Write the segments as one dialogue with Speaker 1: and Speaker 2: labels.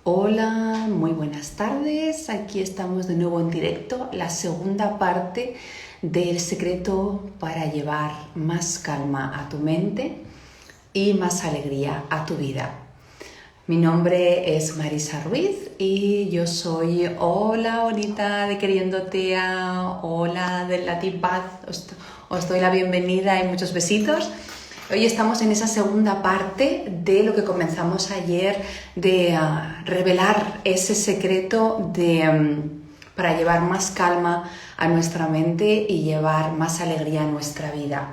Speaker 1: Hola, muy buenas tardes. Aquí estamos de nuevo en directo, la segunda parte del secreto para llevar más calma a tu mente y más alegría a tu vida. Mi nombre es Marisa Ruiz y yo soy hola bonita de Queriéndote, hola de Latin Path. Os doy la bienvenida y muchos besitos. Hoy estamos en esa segunda parte de lo que comenzamos ayer, de revelar ese secreto para llevar más calma a nuestra mente y llevar más alegría a nuestra vida.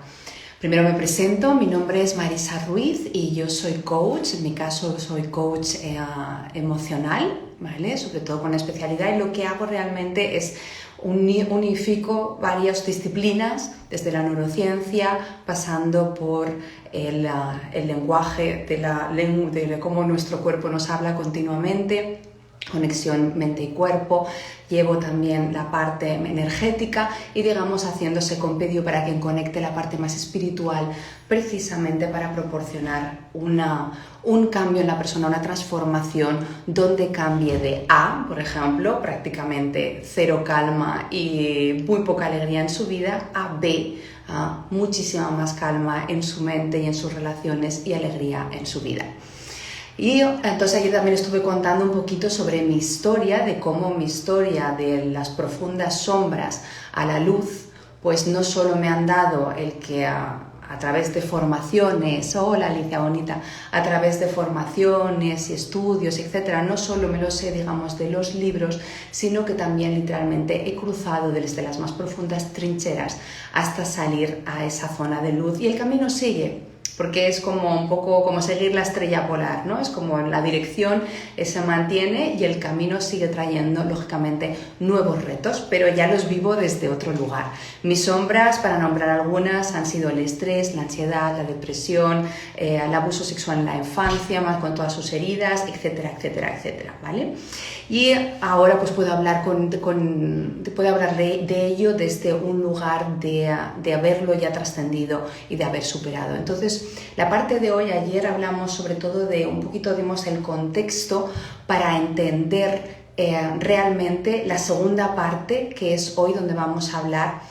Speaker 1: Primero me presento, mi nombre es Marisa Ruiz y yo soy coach, en mi caso soy coach emocional, ¿vale? Sobre todo con especialidad, y lo que hago realmente es unifico varias disciplinas, desde la neurociencia, pasando por el lenguaje de cómo nuestro cuerpo nos habla continuamente, conexión mente y cuerpo. Llevo también la parte energética y digamos haciendo ese compendio para que conecte la parte más espiritual, precisamente para proporcionar un cambio en la persona, una transformación donde cambie de A, por ejemplo, prácticamente cero calma y muy poca alegría en su vida, a B, a muchísima más calma en su mente y en sus relaciones y alegría en su vida. Y entonces ayer también estuve contando un poquito sobre mi historia, de cómo mi historia de las profundas sombras a la luz, pues no solo me han dado el que a través de formaciones, hola Alicia bonita, a través de formaciones y estudios, etcétera, no solo me lo sé, digamos, de los libros, sino que también literalmente he cruzado desde las más profundas trincheras hasta salir a esa zona de luz, y el camino sigue. Porque es como un poco como seguir la estrella polar, ¿no? Es como la dirección se mantiene y el camino sigue trayendo, lógicamente, nuevos retos, pero ya los vivo desde otro lugar. Mis sombras, para nombrar algunas, han sido el estrés, la ansiedad, la depresión, el abuso sexual en la infancia, más con todas sus heridas, etcétera, etcétera, etcétera, ¿vale? Y ahora pues puedo hablar de ello desde un lugar de haberlo ya trascendido y de haber superado. Entonces, la parte de hoy, ayer hablamos sobre todo de un poquito, dimos el contexto para entender realmente la segunda parte, que es hoy donde vamos a hablar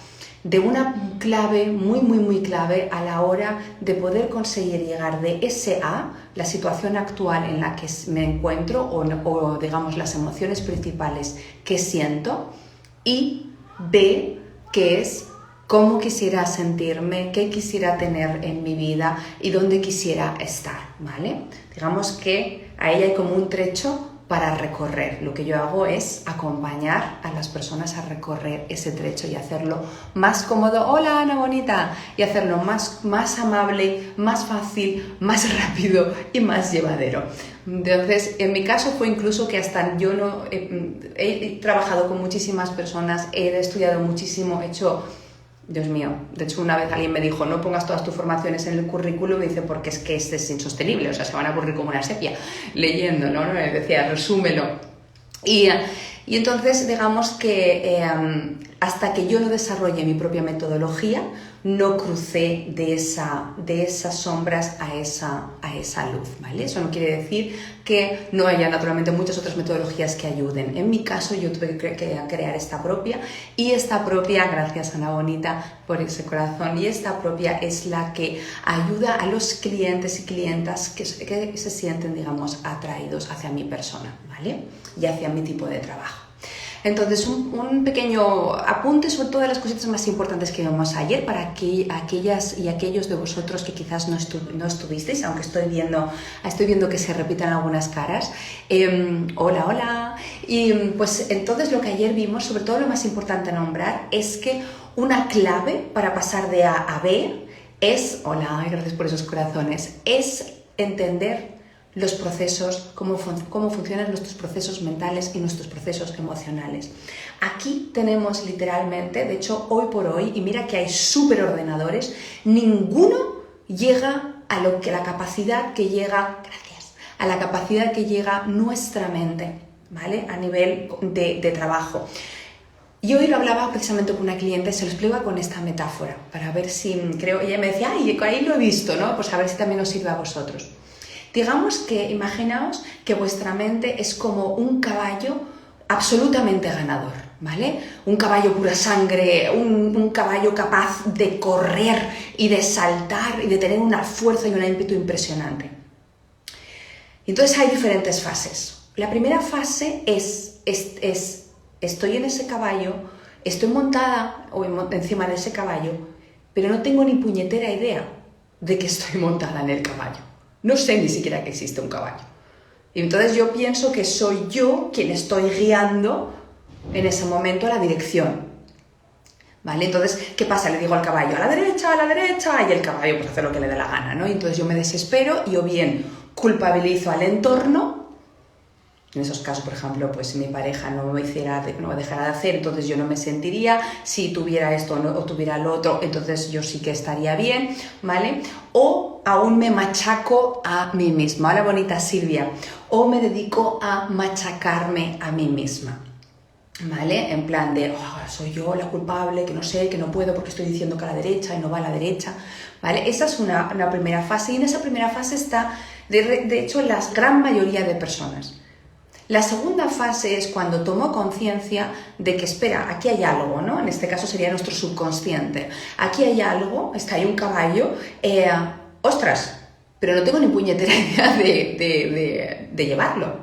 Speaker 1: de una clave muy clave a la hora de poder conseguir llegar de ese A, la situación actual en la que me encuentro o digamos las emociones principales que siento, y B, que es cómo quisiera sentirme, qué quisiera tener en mi vida y dónde quisiera estar, ¿vale? Digamos que ahí hay como un trecho para recorrer. Lo que yo hago es acompañar a las personas a recorrer ese trecho y hacerlo más cómodo, hola Ana bonita, y hacerlo más amable, más fácil, más rápido y más llevadero. Entonces, en mi caso fue incluso que hasta yo no he trabajado con muchísimas personas, he estudiado muchísimo, he hecho... Dios mío, de hecho una vez alguien me dijo, no pongas todas tus formaciones en el currículum, y dice, porque es que este es insostenible, o sea, se van a aburrir como una sepia leyendo, ¿no? Me decía, resúmelo. Y entonces, digamos que hasta que yo no desarrolle mi propia metodología, no crucé de esas sombras a esa luz, ¿vale? Eso no quiere decir que no haya naturalmente muchas otras metodologías que ayuden. En mi caso, yo tuve que crear esta propia, y esta propia, gracias Ana bonita por ese corazón, y esta propia es la que ayuda a los clientes y clientas que se sienten, digamos, atraídos hacia mi persona, ¿vale? Y hacia mi tipo de trabajo. Entonces, un pequeño apunte sobre todas las cositas más importantes que vimos ayer para aquellas y aquellos de vosotros que quizás no estuvisteis, aunque estoy viendo que se repiten algunas caras. Hola. Y pues entonces lo que ayer vimos, sobre todo lo más importante a nombrar, es que una clave para pasar de A a B es, hola, gracias por esos corazones, es entender los procesos, cómo funcionan nuestros procesos mentales y nuestros procesos emocionales. Aquí tenemos literalmente, de hecho hoy por hoy, y mira que hay superordenadores, ninguno llega a la capacidad que llega, a la capacidad que llega nuestra mente, ¿vale? A nivel de trabajo. Y hoy lo hablaba precisamente con una cliente, se lo explico con esta metáfora, para ver si, ella me decía, ay, ahí lo he visto, ¿no? Pues a ver si también os sirve a vosotros. Digamos que, imaginaos que vuestra mente es como un caballo absolutamente ganador, ¿vale? Un caballo pura sangre, un caballo capaz de correr y de saltar y de tener una fuerza y un ímpetu impresionante. Entonces hay diferentes fases. La primera fase es estoy en ese caballo, estoy montada o encima de ese caballo, pero no tengo ni puñetera idea de que estoy montada en el caballo. No sé ni siquiera que existe un caballo. Y entonces yo pienso que soy yo quien estoy guiando en ese momento la dirección. ¿Vale? Entonces, ¿qué pasa? Le digo al caballo, a la derecha, y el caballo pues hace lo que le dé la gana, ¿no? Y entonces yo me desespero y o bien culpabilizo al entorno. En esos casos, por ejemplo, pues si mi pareja no me dejara de hacer, entonces yo no me sentiría. Si tuviera esto o tuviera lo otro, entonces yo sí que estaría bien, ¿vale? O aún me machaco a mí misma. Hola, bonita Silvia. O me dedico a machacarme a mí misma, ¿vale? En plan de, soy yo la culpable, que no sé, que no puedo porque estoy diciendo que a la derecha y no va a la derecha, ¿vale? Esa es una primera fase, y en esa primera fase está, de hecho, la gran mayoría de personas. La segunda fase es cuando tomo conciencia de que, espera, aquí hay algo, ¿no? En este caso sería nuestro subconsciente. Aquí hay algo, está ahí un caballo, ostras, pero no tengo ni puñetera idea de llevarlo,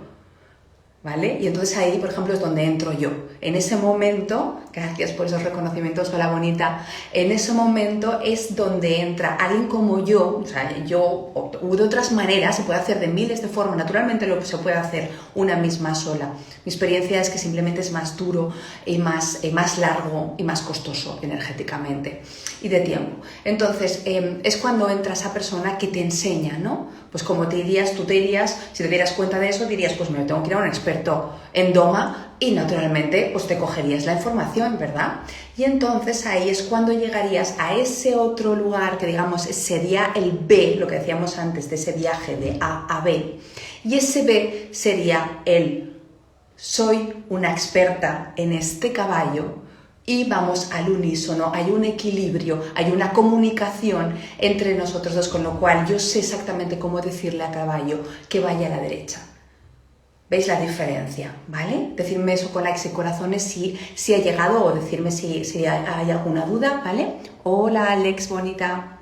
Speaker 1: ¿vale? Y entonces ahí, por ejemplo, es donde entro yo. En ese momento, gracias por esos reconocimientos, hola bonita, en ese momento es donde entra alguien como yo, o sea, yo, o de otras maneras, se puede hacer de miles de formas, naturalmente lo se puede hacer una misma sola. Mi experiencia es que simplemente es más duro y más largo y más costoso energéticamente y de tiempo. Entonces, es cuando entra esa persona que te enseña, ¿no? Pues como tú te irías, si te dieras cuenta de eso, dirías, pues me tengo que ir a un experto en Doma y naturalmente pues te cogerías la información, ¿verdad? Y entonces ahí es cuando llegarías a ese otro lugar que digamos sería el B, lo que decíamos antes de ese viaje de A a B. Y ese B sería el soy una experta en este caballo y vamos al unísono, hay un equilibrio, hay una comunicación entre nosotros dos, con lo cual yo sé exactamente cómo decirle a caballo que vaya a la derecha. ¿Veis la diferencia? ¿Vale? Decirme eso con likes y corazones si ha llegado, o decirme si hay alguna duda, ¿vale? Hola Alex, bonita.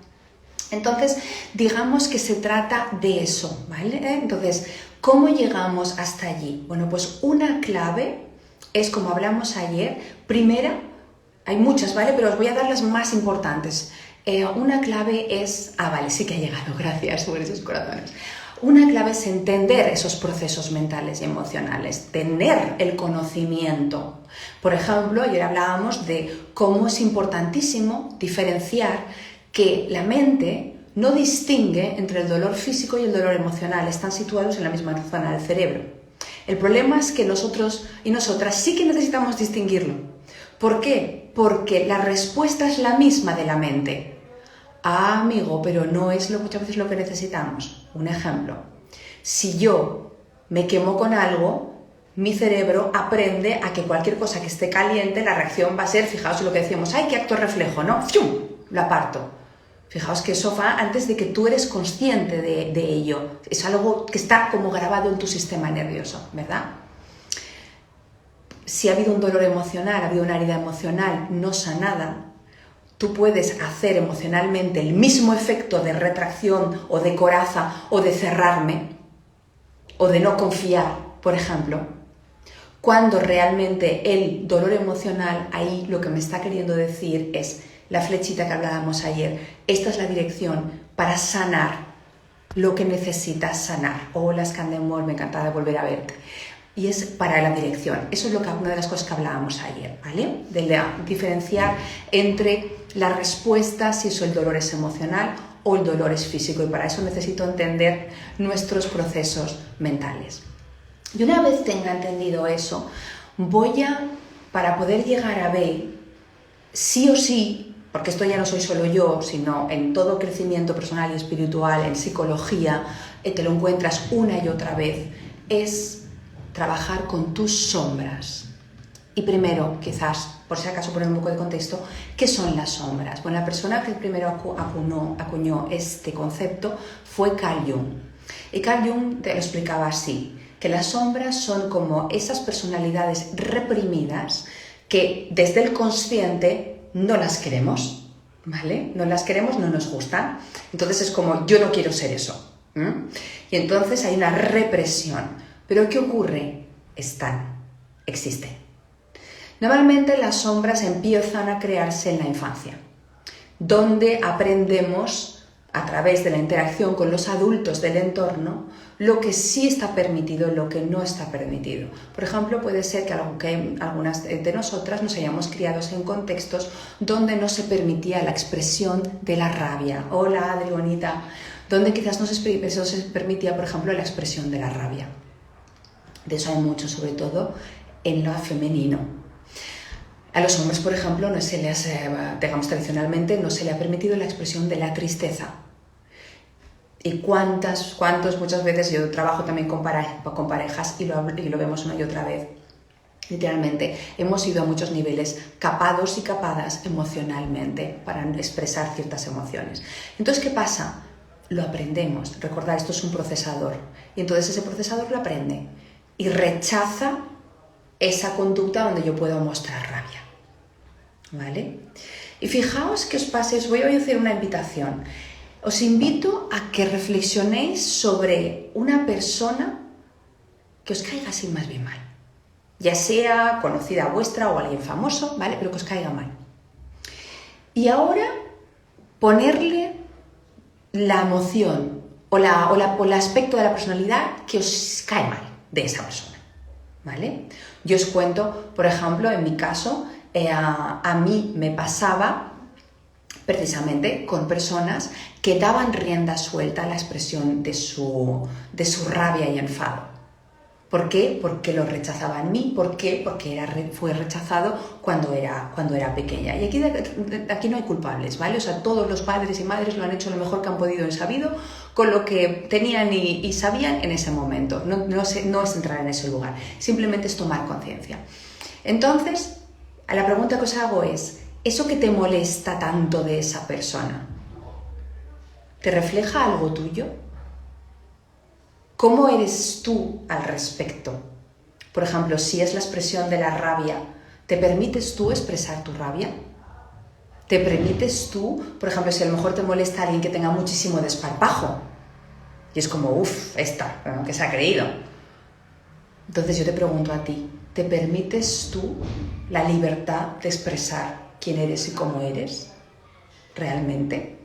Speaker 1: Entonces, digamos que se trata de eso, ¿vale? Entonces, ¿cómo llegamos hasta allí? Bueno, pues una clave es, como hablamos ayer, primera, hay muchas, ¿vale? Pero os voy a dar las más importantes. Una clave es... vale, sí que ha llegado, gracias por esos corazones. Una clave es entender esos procesos mentales y emocionales, tener el conocimiento. Por ejemplo, ayer hablábamos de cómo es importantísimo diferenciar que la mente no distingue entre el dolor físico y el dolor emocional, están situados en la misma zona del cerebro. El problema es que nosotros y nosotras sí que necesitamos distinguirlo. ¿Por qué? Porque la respuesta es la misma de la mente. Amigo, pero no es muchas veces lo que necesitamos. Un ejemplo, si yo me quemo con algo, mi cerebro aprende a que cualquier cosa que esté caliente, la reacción va a ser, fijaos en lo que decíamos, ¡ay, qué acto reflejo!, ¿no? ¡Fium! Lo aparto. Fijaos que eso va antes de que tú eres consciente de ello. Es algo que está como grabado en tu sistema nervioso, ¿verdad? Si ha habido un dolor emocional, ha habido una herida emocional no sanada, tú puedes hacer emocionalmente el mismo efecto de retracción o de coraza o de cerrarme o de no confiar, por ejemplo, cuando realmente el dolor emocional ahí lo que me está queriendo decir es la flechita que hablábamos ayer. Esta es la dirección para sanar lo que necesitas sanar. Hola, Scandemore, me encanta volver a verte. Y es para la dirección. Eso es una de las cosas que hablábamos ayer, ¿vale? De diferenciar entre la respuesta, si eso el dolor es emocional o el dolor es físico. Y para eso necesito entender nuestros procesos mentales. Y una vez tenga entendido eso, para poder llegar a B, sí o sí, porque esto ya no soy solo yo, sino en todo crecimiento personal y espiritual, en psicología, te lo encuentras una y otra vez, es trabajar con tus sombras. Y primero, quizás, por si acaso poner un poco de contexto, ¿qué son las sombras? Bueno, la persona que primero acuñó este concepto fue Carl Jung. Y Carl Jung te lo explicaba así, que las sombras son como esas personalidades reprimidas que desde el consciente no las queremos, ¿vale? No las queremos, no nos gustan. Entonces es como, yo no quiero ser eso. Y entonces hay una represión. ¿Pero qué ocurre? Existen. Normalmente las sombras empiezan a crearse en la infancia, donde aprendemos a través de la interacción con los adultos del entorno lo que sí está permitido y lo que no está permitido. Por ejemplo, puede ser que algunas de nosotras nos hayamos criado en contextos donde no se permitía la expresión de la rabia. Hola, Adri, bonita. Donde quizás no se permitía, por ejemplo, la expresión de la rabia. De eso hay mucho, sobre todo en lo femenino. A los hombres, por ejemplo, digamos tradicionalmente, no se le ha permitido la expresión de la tristeza. Y muchas veces yo trabajo también con parejas y lo vemos una y otra vez. Literalmente, hemos ido a muchos niveles capados y capadas emocionalmente para expresar ciertas emociones. Entonces, ¿qué pasa? Lo aprendemos. Recordad, esto es un procesador. Y entonces ese procesador lo aprende y rechaza esa conducta donde yo puedo mostrar rabia. ¿Vale? Y fijaos que os voy a hacer una invitación. Os invito a que reflexionéis sobre una persona que os caiga así más bien mal. Ya sea conocida vuestra o alguien famoso, ¿vale? Pero que os caiga mal. Y ahora ponerle la emoción o el aspecto de la personalidad que os cae mal de esa persona, ¿vale? Yo os cuento, por ejemplo, en mi caso, a mí me pasaba precisamente con personas que daban rienda suelta a la expresión de su rabia y enfado. ¿Por qué? Porque lo rechazaba en mí. ¿Por qué? Porque fue rechazado cuando era pequeña. Y aquí no hay culpables, ¿vale? O sea, todos los padres y madres lo han hecho lo mejor que han podido y sabido con lo que tenían y sabían en ese momento. No es entrar en ese lugar, simplemente es tomar conciencia. Entonces, la pregunta que os hago es, ¿eso que te molesta tanto de esa persona, te refleja algo tuyo? ¿Cómo eres tú al respecto? Por ejemplo, si es la expresión de la rabia, ¿te permites tú expresar tu rabia? ¿Te permites tú, por ejemplo, si a lo mejor te molesta alguien que tenga muchísimo desparpajo? Y es como, que se ha creído. Entonces yo te pregunto a ti, ¿te permites tú la libertad de expresar quién eres y cómo eres realmente?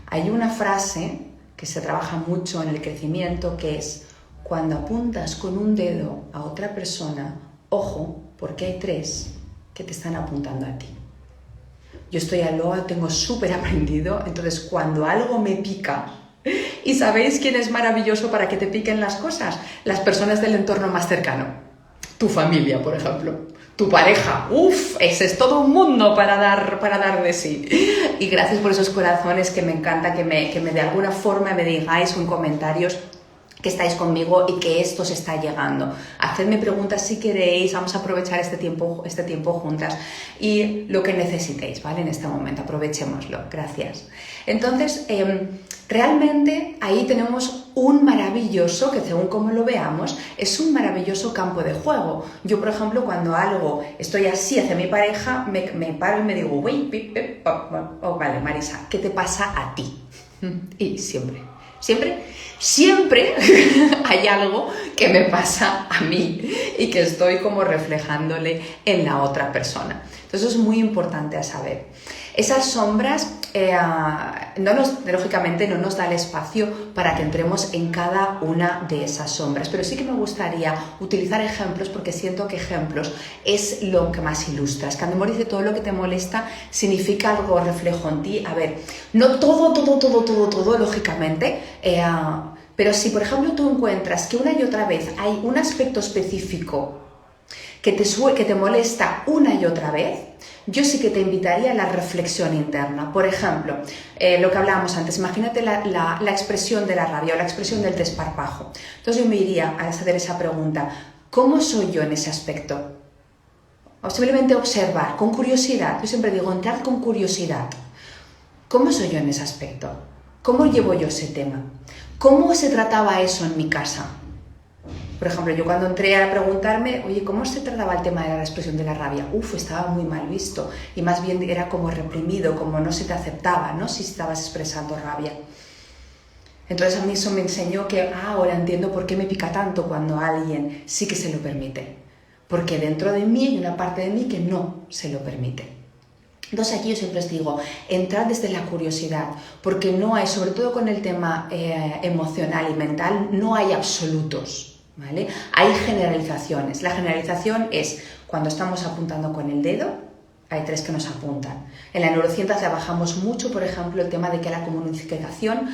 Speaker 1: Hay una frase que se trabaja mucho en el crecimiento, que es: cuando apuntas con un dedo a otra persona, ojo, porque hay 3 que te están apuntando a ti. Yo tengo súper aprendido, entonces cuando algo me pica, y ¿sabéis quién es maravilloso para que te piquen las cosas? Las personas del entorno más cercano. Tu familia, por ejemplo. Tu pareja, ese es todo un mundo para dar de sí. Y gracias por esos corazones, que me encanta que me de alguna forma me digáis en comentarios que estáis conmigo y que esto se está llegando. Hacedme preguntas si queréis, vamos a aprovechar este tiempo juntas y lo que necesitéis, ¿vale? En este momento, aprovechémoslo. Gracias. Entonces, realmente ahí tenemos un maravilloso, que según como lo veamos, es un maravilloso campo de juego. Yo, por ejemplo, cuando estoy así hacia mi pareja, me paro y me digo, vale, Marisa, ¿qué te pasa a ti? Y siempre hay algo que me pasa a mí y que estoy como reflejándole en la otra persona. Entonces es muy importante a saber. Esas sombras, lógicamente no nos da el espacio para que entremos en cada una de esas sombras, pero sí que me gustaría utilizar ejemplos, porque siento que ejemplos es lo que más ilustra. Cuando me dice todo lo que te molesta significa algo reflejo en ti. A ver, no todo, lógicamente, pero si por ejemplo tú encuentras que una y otra vez hay un aspecto específico que te molesta una y otra vez, yo sí que te invitaría a la reflexión interna. Por ejemplo, lo que hablábamos antes, imagínate la expresión de la rabia o la expresión del desparpajo. Entonces yo me iría a hacer esa pregunta: ¿cómo soy yo en ese aspecto? O simplemente observar, con curiosidad. Yo siempre digo, entrar con curiosidad. ¿Cómo soy yo en ese aspecto? ¿Cómo llevo yo ese tema? ¿Cómo se trataba eso en mi casa? Por ejemplo, yo cuando entré a preguntarme, oye, ¿cómo se trataba el tema de la expresión de la rabia? Estaba muy mal visto y más bien era como reprimido, como no se te aceptaba, ¿no? Si estabas expresando rabia. Entonces a mí eso me enseñó que ahora entiendo por qué me pica tanto cuando alguien sí que se lo permite. Porque dentro de mí hay una parte de mí que no se lo permite. Entonces aquí yo siempre os digo, entrad desde la curiosidad, porque no hay, sobre todo con el tema emocional y mental, no hay absolutos, ¿vale? Hay generalizaciones. La generalización es cuando estamos apuntando con el dedo, hay 3 que nos apuntan. En la neurociencia trabajamos mucho, por ejemplo, el tema de que la comunicación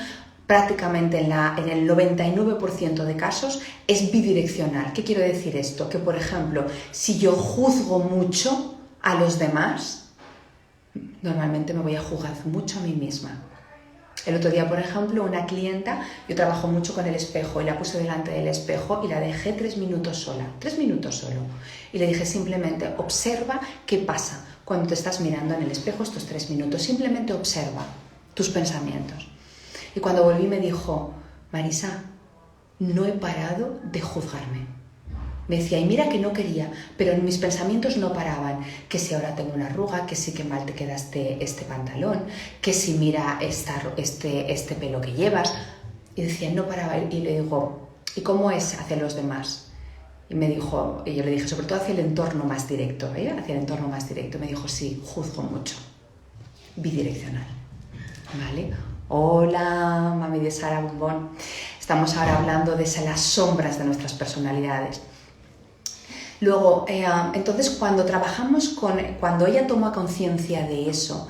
Speaker 1: prácticamente en el 99% de casos es bidireccional. ¿Qué quiero decir esto? Que, por ejemplo, si yo juzgo mucho a los demás, normalmente me voy a juzgar mucho a mí misma. El otro día, por ejemplo, una clienta, yo trabajo mucho con el espejo y la puse delante del espejo y la dejé 3 minutos sola, 3 minutos solo. Y le dije simplemente, observa qué pasa cuando te estás mirando en el espejo estos 3 minutos. Simplemente observa tus pensamientos. Y cuando volví me dijo, Marisa, no he parado de juzgarme. Me decía, y mira que no quería, pero en mis pensamientos no paraban. Que si ahora tengo una arruga, que sí que mal te queda este pantalón, que si mira este pelo que llevas. Y decía, no paraba. Y le digo, ¿y cómo es hacia los demás? Y me dijo, y yo le dije, sobre todo hacia el entorno más directo, hacia el entorno más directo. Me dijo, sí, juzgo mucho. Bidireccional. ¿Vale? Hola, mami de Sara Bombón. Estamos ahora hablando de las sombras de nuestras personalidades. Luego, entonces cuando cuando ella toma conciencia de eso,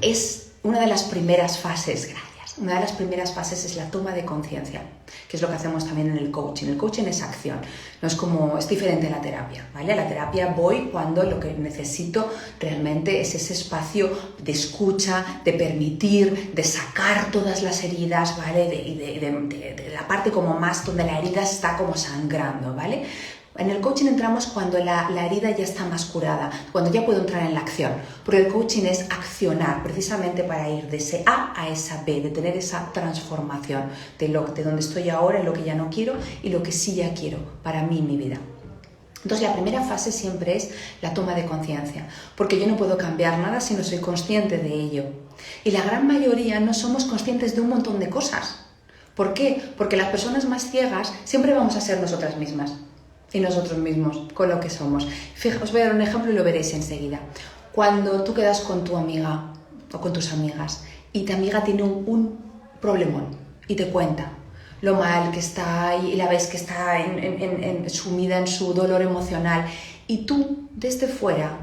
Speaker 1: es una de las primeras fases, una de las primeras fases es la toma de conciencia, que es lo que hacemos también en el coaching. El coaching es acción, es diferente a la terapia, ¿vale? A la terapia voy cuando lo que necesito realmente es ese espacio de escucha, de permitir, de sacar todas las heridas, ¿vale? De la parte como más donde la herida está como sangrando, ¿vale? En el coaching entramos cuando la herida ya está más curada, cuando ya puedo entrar en la acción, porque el coaching es accionar precisamente para ir de ese A a esa B, de tener esa transformación de donde estoy ahora y lo que ya no quiero y lo que sí ya quiero para mí y mi vida. Entonces la primera fase siempre es la toma de conciencia, porque yo no puedo cambiar nada si no soy consciente de ello. Y la gran mayoría no somos conscientes de un montón de cosas. ¿Por qué? Porque las personas más ciegas siempre vamos a ser nosotras mismas. Y nosotros mismos, con lo que somos. Os voy a dar un ejemplo y lo veréis enseguida. Cuando tú quedas con tu amiga o con tus amigas y tu amiga tiene un problemón y te cuenta lo mal que está y la ves que está sumida en su dolor emocional y tú desde fuera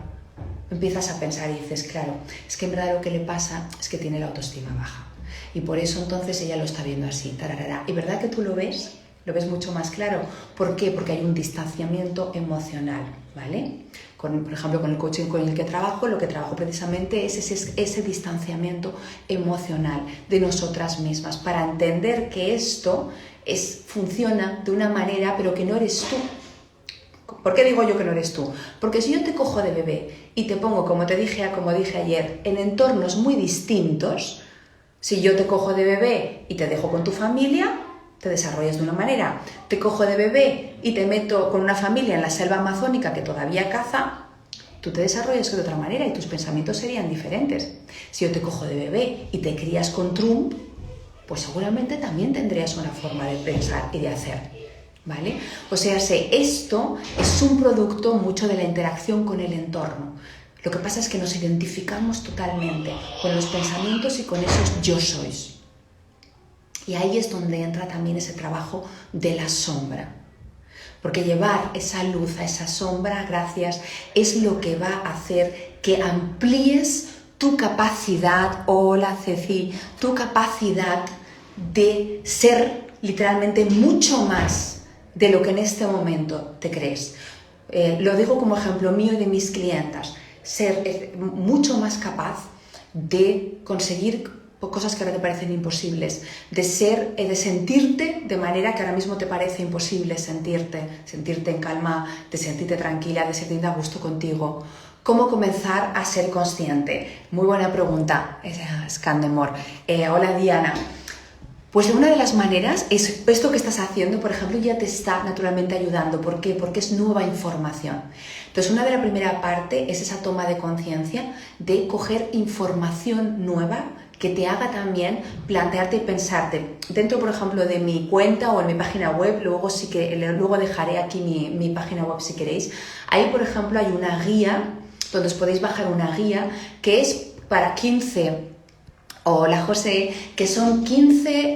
Speaker 1: empiezas a pensar y dices, claro, es que en verdad lo que le pasa es que tiene la autoestima baja y por eso entonces ella lo está viendo así, tararara. ¿Y verdad que tú lo ves? Lo ves mucho más claro. ¿Por qué? Porque hay un distanciamiento emocional, ¿vale? Por ejemplo, con el coaching con el que trabajo, lo que trabajo precisamente es ese distanciamiento emocional de nosotras mismas para entender que esto funciona de una manera, pero que no eres tú. ¿Por qué digo yo que no eres tú? Porque si yo te cojo de bebé y te pongo, como dije ayer, en entornos muy distintos, si yo te cojo de bebé y te dejo con tu familia, te desarrollas de una manera. Te cojo de bebé y te meto con una familia en la selva amazónica que todavía caza, tú te desarrollas de otra manera y tus pensamientos serían diferentes. Si yo te cojo de bebé y te crías con Trump, pues seguramente también tendrías una forma de pensar y de hacer, ¿vale? O sea, esto es un producto mucho de la interacción con el entorno. Lo que pasa es que nos identificamos totalmente con los pensamientos y con esos yo sois. Y ahí es donde entra también ese trabajo de la sombra. Porque llevar esa luz a esa sombra, es lo que va a hacer que amplíes tu capacidad, hola Ceci, tu capacidad de ser literalmente mucho más de lo que en este momento te crees. Lo digo como ejemplo mío y de mis clientas, ser mucho más capaz de conseguir cosas que ahora te parecen imposibles, de sentirte de manera que ahora mismo te parece imposible sentirte en calma, de sentirte tranquila, de sentirte a gusto contigo. ¿Cómo comenzar a ser consciente? Muy buena pregunta, Scandemore. Hola Diana. Pues una de las maneras es esto que estás haciendo, por ejemplo, ya te está naturalmente ayudando. ¿Por qué? Porque es nueva información. Entonces, una de la primera parte es esa toma de conciencia de coger información nueva que te haga también plantearte y pensarte. Dentro, por ejemplo, de mi cuenta o en mi página web, luego dejaré aquí mi página web si queréis. Ahí, por ejemplo, hay una guía, donde os podéis bajar una guía que es para 15... Hola José, que son 15,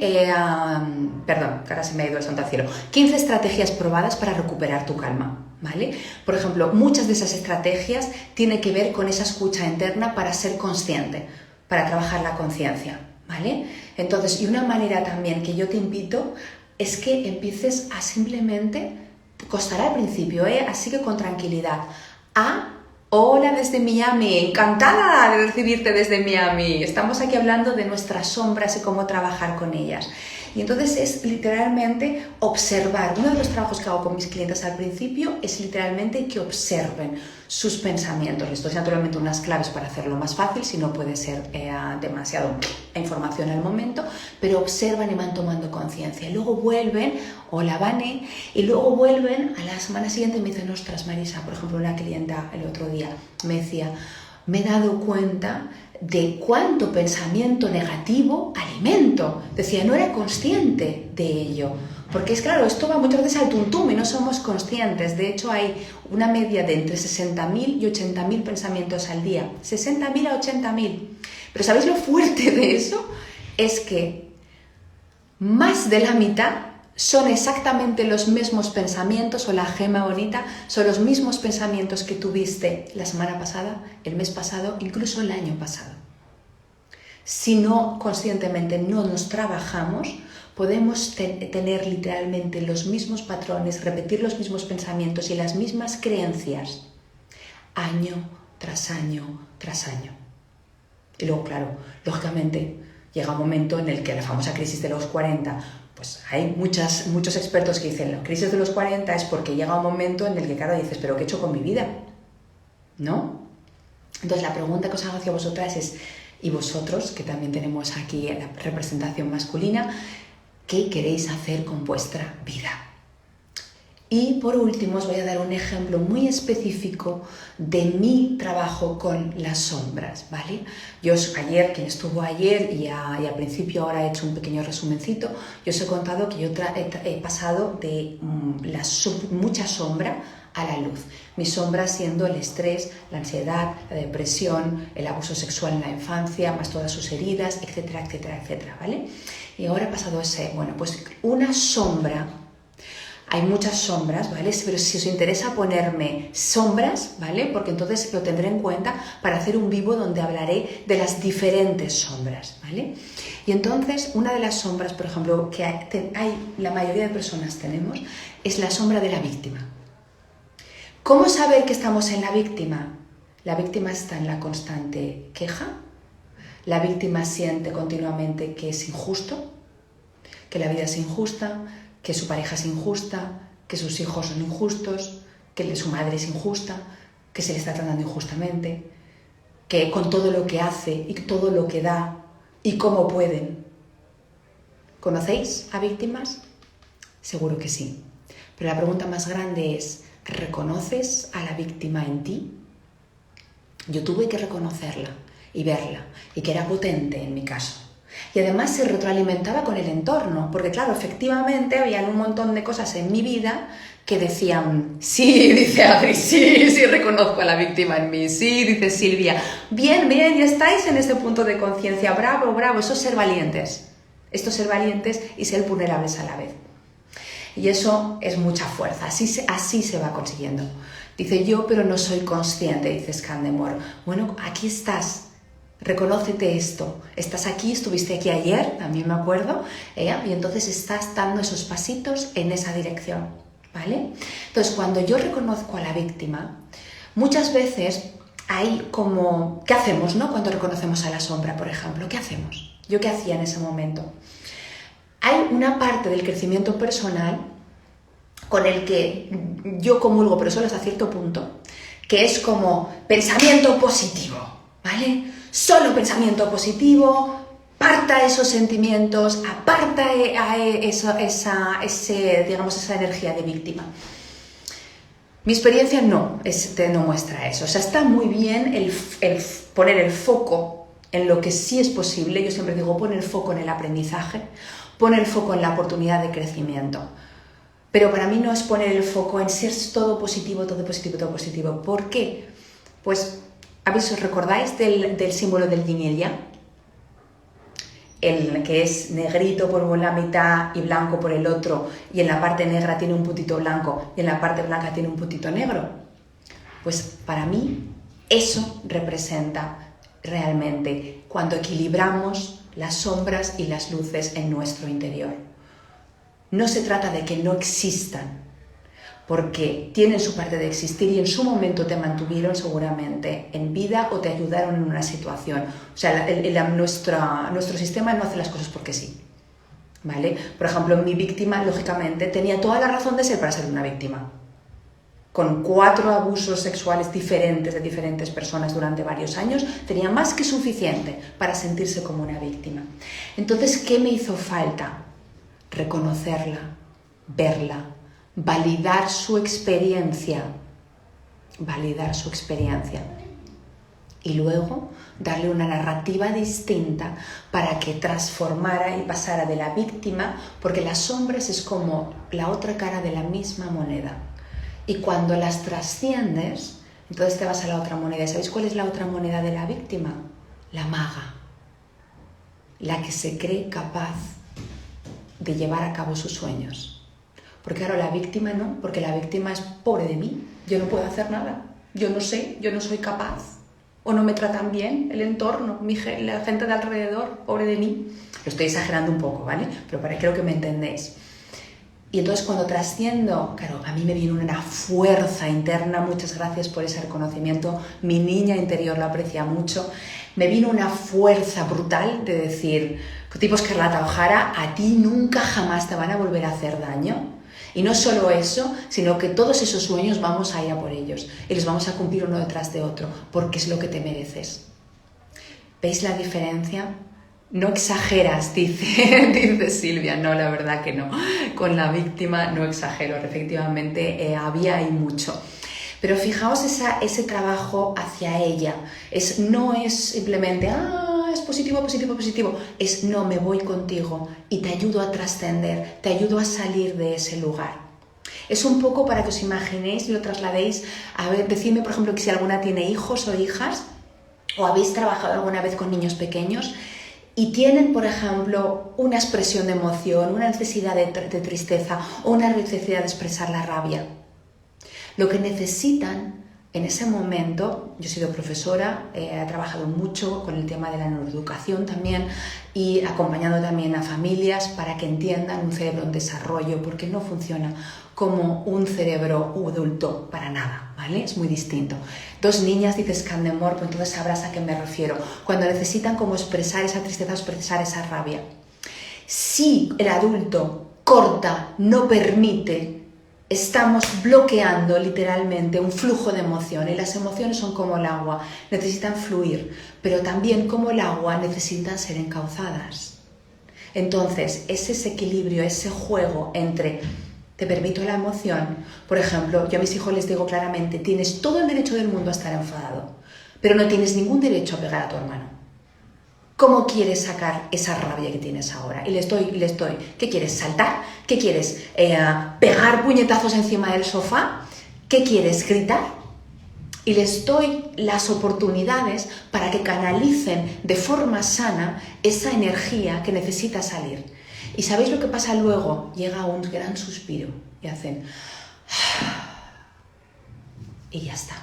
Speaker 1: perdón, que ahora se me ha ido el santo al cielo, 15 estrategias probadas para recuperar tu calma, ¿vale? Por ejemplo, muchas de esas estrategias tienen que ver con esa escucha interna para ser consciente, para trabajar la conciencia, ¿vale? Entonces, y una manera también que yo te invito es que empieces a simplemente, te costará al principio, así que con tranquilidad, Hola desde Miami, encantada de recibirte desde Miami. Estamos aquí hablando de nuestras sombras y cómo trabajar con ellas. Y entonces es literalmente observar. Uno de los trabajos que hago con mis clientes al principio es literalmente que observen sus pensamientos. Les doy naturalmente unas claves para hacerlo más fácil, si no puede ser demasiado información al momento, pero observan y van tomando conciencia. Luego vuelven, hola Vane, y luego vuelven a la semana siguiente y me dicen, ostras Marisa, por ejemplo, una clienta el otro día me decía, me he dado cuenta de cuánto pensamiento negativo alimento. Decía, no era consciente de ello. Porque es claro, esto va muchas veces al tuntum y no somos conscientes. De hecho, hay una media de entre 60.000 y 80.000 pensamientos al día. 60.000 a 80.000. Pero ¿sabéis lo fuerte de eso? Es que más de la mitad son exactamente los mismos pensamientos, o la gema bonita, son los mismos pensamientos que tuviste la semana pasada, el mes pasado, incluso el año pasado. Si no conscientemente no nos trabajamos, podemos tener literalmente los mismos patrones, repetir los mismos pensamientos y las mismas creencias año tras año tras año. Y luego, claro, lógicamente llega un momento en el que la famosa crisis de los 40, pues hay muchos expertos que dicen la crisis de los 40 es porque llega un momento en el que, claro, dices, ¿pero qué he hecho con mi vida? ¿No? Entonces la pregunta que os hago hacia vosotras es, y vosotros, que también tenemos aquí la representación masculina, ¿qué queréis hacer con vuestra vida? Y por último os voy a dar un ejemplo muy específico de mi trabajo con las sombras, ¿vale? Quien estuvo ayer y al principio ahora he hecho un pequeño resumencito, yo os he contado que yo he pasado de mucha sombra a la luz. Mi sombra siendo el estrés, la ansiedad, la depresión, el abuso sexual en la infancia, más todas sus heridas, etcétera, etcétera, etcétera, ¿vale? Y ahora he pasado pues una sombra. Hay muchas sombras, ¿vale? Pero si os interesa ponerme sombras, ¿vale? Porque entonces lo tendré en cuenta para hacer un vivo donde hablaré de las diferentes sombras, ¿vale? Y entonces, una de las sombras, por ejemplo, que la mayoría de personas tenemos, es la sombra de la víctima. ¿Cómo saber que estamos en la víctima? La víctima está en la constante queja, la víctima siente continuamente que es injusto, que la vida es injusta, que su pareja es injusta, que sus hijos son injustos, que su madre es injusta, que se le está tratando injustamente, que con todo lo que hace y todo lo que da y cómo pueden. ¿Conocéis a víctimas? Seguro que sí. Pero la pregunta más grande es, ¿reconoces a la víctima en ti? Yo tuve que reconocerla y verla, y que era potente en mi caso. Y además se retroalimentaba con el entorno, porque claro, efectivamente había un montón de cosas en mi vida que decían, sí, dice Adri, sí, reconozco a la víctima en mí, sí, dice Silvia, bien, ya estáis en este punto de conciencia, bravo, eso es ser valientes. Esto es ser valientes y ser vulnerables a la vez. Y eso es mucha fuerza, así se va consiguiendo. Dice yo, pero no soy consciente, dice Scandemore. Bueno, aquí estás. Reconócete esto, estás aquí, estuviste aquí ayer, también me acuerdo, y entonces estás dando esos pasitos en esa dirección, ¿vale? Entonces, cuando yo reconozco a la víctima, muchas veces hay como, ¿qué hacemos, no? Cuando reconocemos a la sombra, por ejemplo, ¿qué hacemos? ¿Yo qué hacía en ese momento? Hay una parte del crecimiento personal con el que yo comulgo, pero solo hasta cierto punto, que es como pensamiento positivo, ¿vale? Solo pensamiento positivo, para aparta esos sentimientos, aparta esa energía de víctima. Mi experiencia no muestra eso. O sea, está muy bien el poner el foco en lo que sí es posible. Yo siempre digo, pon el foco en el aprendizaje, pon el foco en la oportunidad de crecimiento. Pero para mí no es poner el foco en ser todo positivo, todo positivo, todo positivo. ¿Por qué? Pues, ¿os recordáis del símbolo del yin y el yang? El que es negrito por la mitad y blanco por el otro, y en la parte negra tiene un puntito blanco y en la parte blanca tiene un puntito negro. Pues para mí eso representa realmente cuando equilibramos las sombras y las luces en nuestro interior. No se trata de que no existan, porque tienen su parte de existir y en su momento te mantuvieron seguramente en vida o te ayudaron en una situación. O sea, nuestro sistema no hace las cosas porque sí, ¿vale? Por ejemplo, mi víctima, lógicamente, tenía toda la razón de ser para ser una víctima. Con 4 abusos sexuales diferentes de diferentes personas durante varios años, tenía más que suficiente para sentirse como una víctima. Entonces, ¿qué me hizo falta? Reconocerla, verla, validar su experiencia y luego darle una narrativa distinta para que transformara y pasara de la víctima, porque las sombras es como la otra cara de la misma moneda, y cuando las trasciendes, entonces te vas a la otra moneda. ¿Sabéis cuál es la otra moneda de la víctima? La maga, la que se cree capaz de llevar a cabo sus sueños. Porque claro, la víctima no, porque la víctima es pobre de mí, yo no puedo hacer nada, yo no sé, yo no soy capaz, o no me tratan bien el entorno, la gente de alrededor, pobre de mí. Lo estoy exagerando un poco, ¿vale? Pero creo que me entendéis. Y entonces cuando trasciendo, claro, a mí me viene una fuerza interna, muchas gracias por ese reconocimiento, mi niña interior lo aprecia mucho, me vino una fuerza brutal de decir, tipo Escarlata O'Hara, a ti nunca jamás te van a volver a hacer daño. Y no solo eso, sino que todos esos sueños vamos a ir a por ellos y los vamos a cumplir uno detrás de otro, porque es lo que te mereces. ¿Veis la diferencia? No exageras, dice Silvia. No, la verdad que no. Con la víctima no exagero, efectivamente había y mucho. Pero fijaos ese trabajo hacia ella. No es simplemente, es positivo, positivo, positivo. Es no, me voy contigo y te ayudo a trascender, te ayudo a salir de ese lugar. Es un poco para que os imaginéis y lo trasladéis. A ver, decidme, por ejemplo, que si alguna tiene hijos o hijas, o habéis trabajado alguna vez con niños pequeños y tienen, por ejemplo, una expresión de emoción, una necesidad de tristeza o una necesidad de expresar la rabia. Lo que necesitan en ese momento, yo he sido profesora, he trabajado mucho con el tema de la neuroeducación también y acompañando también a familias para que entiendan un cerebro en desarrollo, porque no funciona como un cerebro adulto para nada, ¿vale? Es muy distinto. 2 niñas, dices Candemore, pues entonces sabrás a qué me refiero. Cuando necesitan como expresar esa tristeza, expresar esa rabia. Si el adulto corta, no permite, estamos bloqueando literalmente un flujo de emociones y las emociones son como el agua, necesitan fluir, pero también como el agua necesitan ser encauzadas. Entonces, es ese equilibrio, ese juego entre te permito la emoción. Por ejemplo, yo a mis hijos les digo claramente, tienes todo el derecho del mundo a estar enfadado, pero no tienes ningún derecho a pegar a tu hermano. ¿Cómo quieres sacar esa rabia que tienes ahora? Y les doy, ¿qué quieres? ¿Saltar? ¿Qué quieres? ¿Pegar puñetazos encima del sofá? ¿Qué quieres? ¿Gritar? Y les doy las oportunidades para que canalicen de forma sana esa energía que necesita salir. ¿Y sabéis lo que pasa luego? Llega un gran suspiro y hacen y ya está.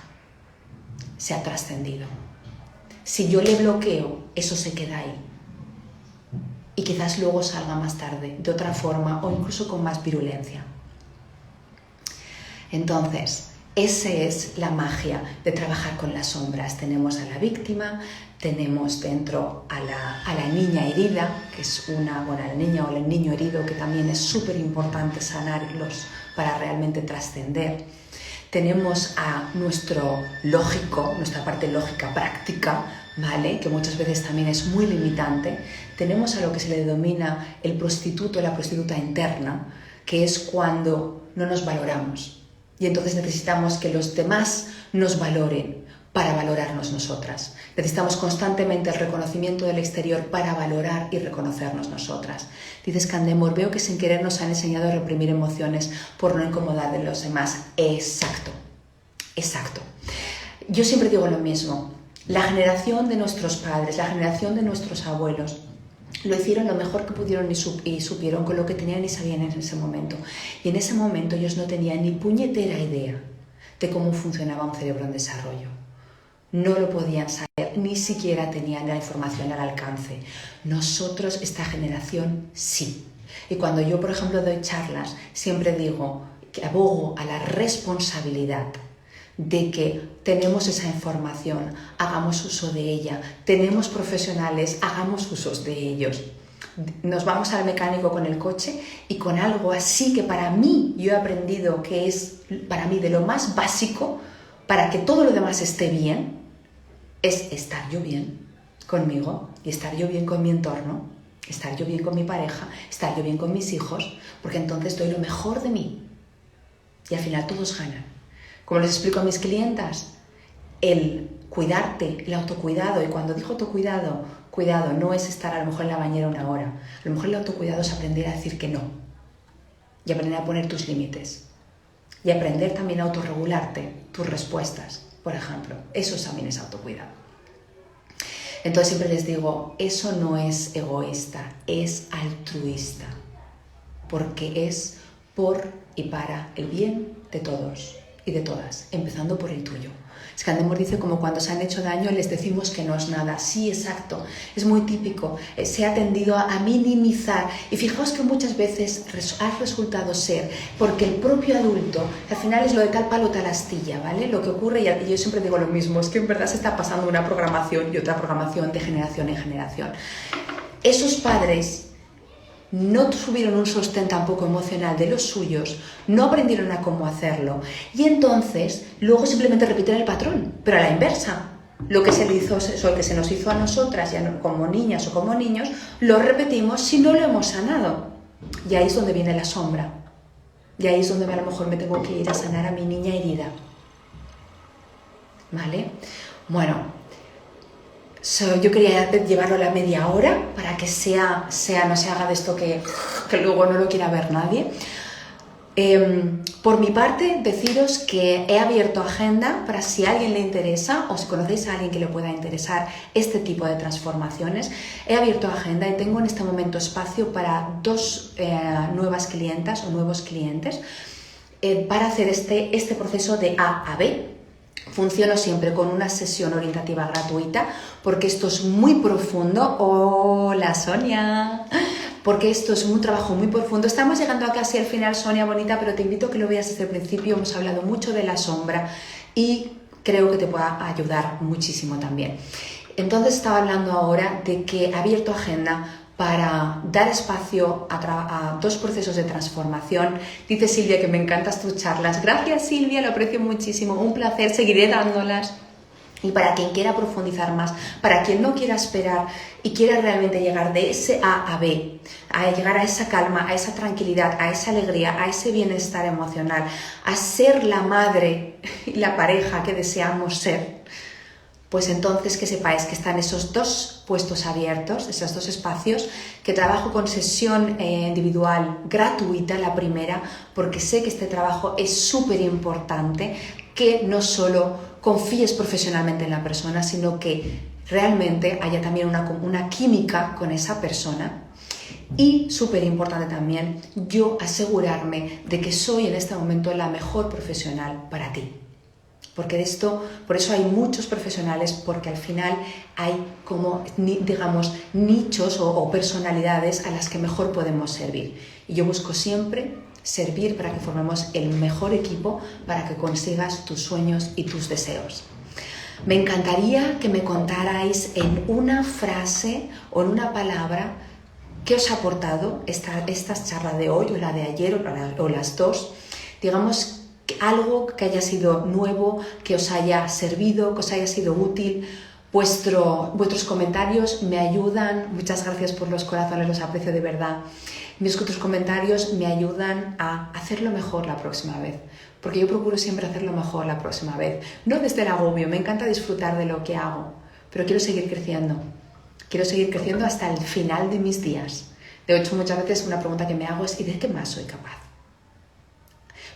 Speaker 1: Se ha trascendido. Si yo le bloqueo, eso se queda ahí. Y quizás luego salga más tarde, de otra forma o incluso con más virulencia. Entonces, esa es la magia de trabajar con las sombras. Tenemos a la víctima, tenemos dentro a la niña herida, que es la niña o el niño herido, que también es súper importante sanarlos para realmente trascender. Tenemos a nuestra parte lógica práctica ¿vale? Que muchas veces también es muy limitante. Tenemos a lo que se le denomina el prostituto, la prostituta interna, que es cuando no nos valoramos. Y entonces necesitamos que los demás nos valoren para valorarnos nosotras. Necesitamos constantemente el reconocimiento del exterior para valorar y reconocernos nosotras. Dice Scandemore, veo que sin querer nos han enseñado a reprimir emociones por no incomodar a los demás. Exacto, exacto. Yo siempre digo lo mismo. La generación de nuestros padres, la generación de nuestros abuelos, lo hicieron lo mejor que pudieron y supieron con lo que tenían y sabían en ese momento. Y en ese momento ellos no tenían ni puñetera idea de cómo funcionaba un cerebro en desarrollo. No lo podían saber, ni siquiera tenían la información al alcance. Nosotros, esta generación, sí. Y cuando yo, por ejemplo, doy charlas, siempre digo que abogo a la responsabilidad de que tenemos esa información, hagamos uso de ella, tenemos profesionales, hagamos usos de ellos. Nos vamos al mecánico con el coche y con algo así que para mí yo he aprendido que es para mí de lo más básico para que todo lo demás esté bien, es estar yo bien conmigo y estar yo bien con mi entorno, estar yo bien con mi pareja, estar yo bien con mis hijos, porque entonces doy lo mejor de mí y al final todos ganan. Como les explico a mis clientas, el cuidarte, el autocuidado, y cuando digo autocuidado, cuidado no es estar a lo mejor en la bañera una hora, a lo mejor el autocuidado es aprender a decir que no y aprender a poner tus límites y aprender también a autorregularte tus respuestas, por ejemplo. Eso también es autocuidado. Entonces siempre les digo, eso no es egoísta, es altruista, porque es por y para el bien de todos y de todas, empezando por el tuyo. Scandemore dice como cuando se han hecho daño les decimos que no es nada. Sí, exacto, es muy típico. Se ha tendido a minimizar y fijaos que muchas veces ha resultado ser porque el propio adulto, al final es lo de tal palo tal astilla, ¿vale? Lo que ocurre, y yo siempre digo lo mismo, es que en verdad se está pasando una programación y otra programación de generación en generación. Esos padres no tuvieron un sostén tampoco emocional de los suyos, no aprendieron a cómo hacerlo y entonces luego simplemente repiten el patrón, pero a la inversa. Lo que se nos hizo a nosotras, ya como niñas o como niños, lo repetimos si no lo hemos sanado. Y ahí es donde viene la sombra. Y ahí es donde a lo mejor me tengo que ir a sanar a mi niña herida. ¿Vale? Bueno. Yo quería llevarlo a la media hora para que no se haga de esto que luego no lo quiera ver nadie. Por mi parte, deciros que he abierto agenda para si a alguien le interesa o si conocéis a alguien que le pueda interesar este tipo de transformaciones. He abierto agenda y tengo en este momento espacio para 2 nuevas clientas o nuevos clientes para hacer este proceso de A a B. Funciono siempre con una sesión orientativa gratuita porque esto es muy profundo. Hola Sonia, porque esto es un trabajo muy profundo. Estamos llegando a casi al final, Sonia bonita, pero te invito a que lo veas desde el principio. Hemos hablado mucho de la sombra y creo que te pueda ayudar muchísimo también. Entonces estaba hablando ahora de que he abierto agenda para dar espacio a 2 procesos de transformación. Dice Silvia que me encantan tus charlas. Gracias Silvia, lo aprecio muchísimo, un placer, seguiré dándolas. Y para quien quiera profundizar más, para quien no quiera esperar y quiera realmente llegar de ese A a B, a llegar a esa calma, a esa tranquilidad, a esa alegría, a ese bienestar emocional, a ser la madre y la pareja que deseamos ser, pues entonces que sepáis que están esos 2 puestos abiertos, esos 2 espacios, que trabajo con sesión individual gratuita, la primera, porque sé que este trabajo es súper importante, que no solo confíes profesionalmente en la persona, sino que realmente haya también una química con esa persona. Y súper importante también, yo asegurarme de que soy en este momento la mejor profesional para ti. Porque por eso hay muchos profesionales, porque al final hay como, digamos, nichos o personalidades a las que mejor podemos servir. Y yo busco siempre servir para que formemos el mejor equipo para que consigas tus sueños y tus deseos. Me encantaría que me contarais en una frase o en una palabra qué os ha aportado esta charla de hoy o la de ayer o las 2, digamos, algo que haya sido nuevo, que os haya servido, que os haya sido útil, Vuestros comentarios me ayudan, muchas gracias por los corazones, los aprecio de verdad. Vuestros comentarios me ayudan a hacerlo mejor la próxima vez, porque yo procuro siempre hacerlo mejor la próxima vez. No desde el agobio, me encanta disfrutar de lo que hago, pero quiero seguir creciendo. Quiero seguir creciendo hasta el final de mis días. De hecho, muchas veces una pregunta que me hago es ¿y de qué más soy capaz?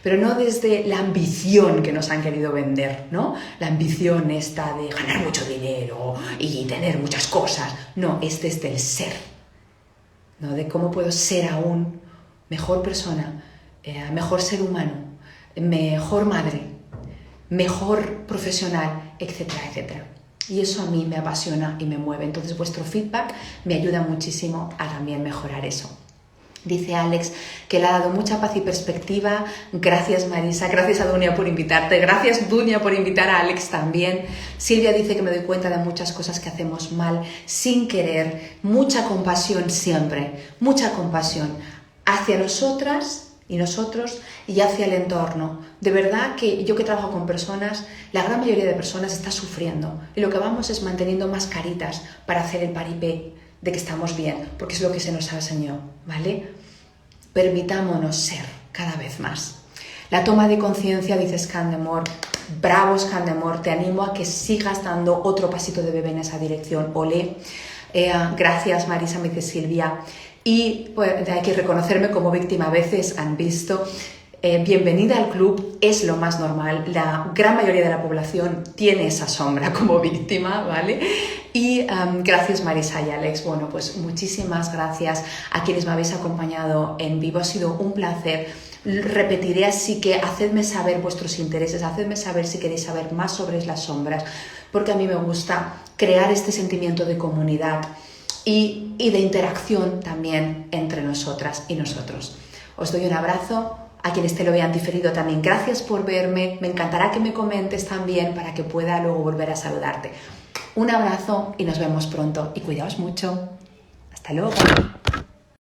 Speaker 1: Pero no desde la ambición que nos han querido vender, ¿no? La ambición esta de ganar mucho dinero y tener muchas cosas. No, es desde el ser, ¿no? De cómo puedo ser aún mejor persona, mejor ser humano, mejor madre, mejor profesional, etcétera, etcétera. Y eso a mí me apasiona y me mueve. Entonces vuestro feedback me ayuda muchísimo a también mejorar eso. Dice Alex que le ha dado mucha paz y perspectiva. Gracias Marisa, gracias a Dunia por invitarte, gracias Dunia por invitar a Alex también. Silvia dice que me doy cuenta de muchas cosas que hacemos mal sin querer. Mucha compasión siempre, mucha compasión hacia nosotras y nosotros y hacia el entorno. De verdad que yo que trabajo con personas, la gran mayoría de personas está sufriendo y lo que vamos es manteniendo mascaritas para hacer el paripé de que estamos bien, porque es lo que se nos enseñó, ¿vale? Permitámonos ser cada vez más. La toma de conciencia, dice Scandemore, bravo Scandemore, te animo a que sigas dando otro pasito de bebé en esa dirección, olé. Gracias Marisa, me dice Silvia. Y pues, hay que reconocerme como víctima, a veces han visto. Bienvenida al club, es lo más normal, la gran mayoría de la población tiene esa sombra como víctima, ¿vale? Y gracias Marisa y Alex, bueno pues muchísimas gracias a quienes me habéis acompañado en vivo, ha sido un placer. Repetiré así que hacedme saber vuestros intereses, hacedme saber si queréis saber más sobre las sombras, porque a mí me gusta crear este sentimiento de comunidad y de interacción también entre nosotras y nosotros. Os doy un abrazo. A quienes te lo vean diferido también, gracias por verme. Me encantará que me comentes también para que pueda luego volver a saludarte. Un abrazo y nos vemos pronto. Y cuidaos mucho. Hasta luego.